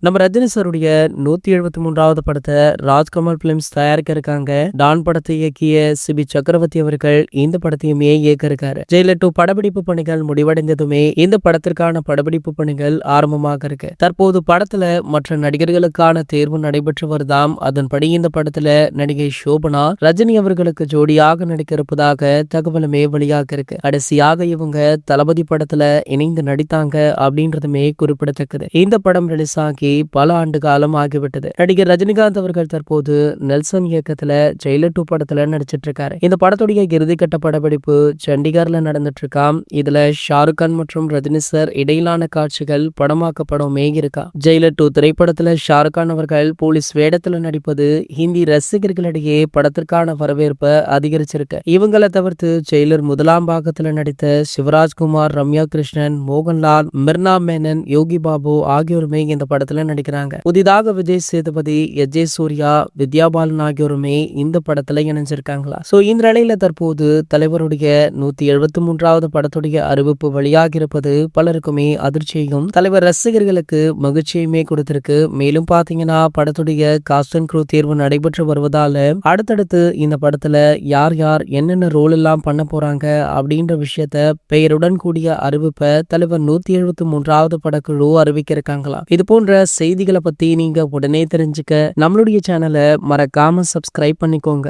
நம்ம ரஜினி சாருடைய 173வது படத்தை ராஜ்கமல் பிலிம்ஸ் தயாரிக்க இருக்காங்க. டான் படத்தை இயக்கிய சிபி சக்கரவர்த்தி அவர்கள் இந்த படத்தையுமே இயக்க இருக்காரு. ஜெயிலர் 2 படப்பிடிப்பு பணிகள் முடிவடைந்ததுமே இந்த படத்திற்கான படப்பிடிப்பு பணிகள் ஆரம்பமாக இருக்கு. தற்போது படத்துல மற்ற நடிகர்களுக்கான தேர்வு நடைபெற்று வருதாம். அதன்படி இந்த படத்துல நடிகை சோபனா ரஜினி அவர்களுக்கு ஜோடியாக நடிக்க இருப்பதாக தகவலுமே வெளியாக இருக்கு. கடைசியாக இவங்க தளபதி படத்துல இணைந்து நடித்தாங்க அப்படின்றதுமே குறிப்பிடத்தக்கது. இந்த படம் ரிலீஸ் ஆகி பல ஆண்டு காலம் ஆகிவிட்டது. நடிகர் ரஜினிகாந்த் அவர்கள் தற்போது நெல்சன் இயக்கத்துல ஜெயிலர் 2 படத்துல நடிச்சிட்டு இருக்காரு. இந்த படத்துடைய இறுதிக்கட்ட படப்பிடிப்பு சண்டிகர்ல நடந்துட்டு இருக்காம். இதுல ஷாருக் கான் மற்றும் ரஜினி சார் இடையிலான காட்சிகள் படமாக்கப்படவுமே இருக்கா. ஜெயிலர் 2 திரைப்படத்துல ஷாருக் கான் அவர்கள் போலீஸ் வேடத்துல நடிப்பது ஹிந்தி ரசிகர்களிடையே படத்திற்கான வரவேற்பை அதிகரிச்சிருக்கு. இவங்களை தவிர்த்து ஜெயிலர் முதலாம் பாகத்துல நடித்த சிவராஜ்குமார், ரம்யா கிருஷ்ணன், மோகன்லால், மிர்னா மேனன், யோகி பாபு ஆகியோருமே இந்த படத்துல நடிக்கிறாங்க. புதிதாக விஜய் சேதுபதி, எஸ்.ஜே. சூர்யா, வித்யா பாலன் ஆகியோருமே இந்த படத்துல இணைஞ்சிருக்காங்களா. சோ இந்த நிலையில தற்போது தலைவருடைய 173வது படத்துடைய அறிவிப்பு வெளியாகி இருப்பது பலருக்குமே அதிர்ச்சியையும் தலைவர் ரசிகர்களுக்கு மகிழ்ச்சியுமே கொடுத்திருக்கு. மேலும் பாத்தீங்கன்னா படத்துடைய காஸ்ட் அண்ட் க்ரூ தேர்வு நடைபெற்று வருவதால அடுத்தடுத்து இந்த படத்துல யார் யார் என்னென்ன ரோல் எல்லாம் பண்ண போறாங்க அப்படின்ற விஷயத்த பெயருடன் கூடிய அறிவிப்பை தலைவர் 173வது படக்குழு அறிவிக்க இருக்காங்களா. இது போன்ற செய்திகளை பத்தி நீங்க உடனே தெரிஞ்சுக்க நம்மளுடைய சேனலை மறக்காம சப்ஸ்கிரைப் பண்ணிக்கோங்க.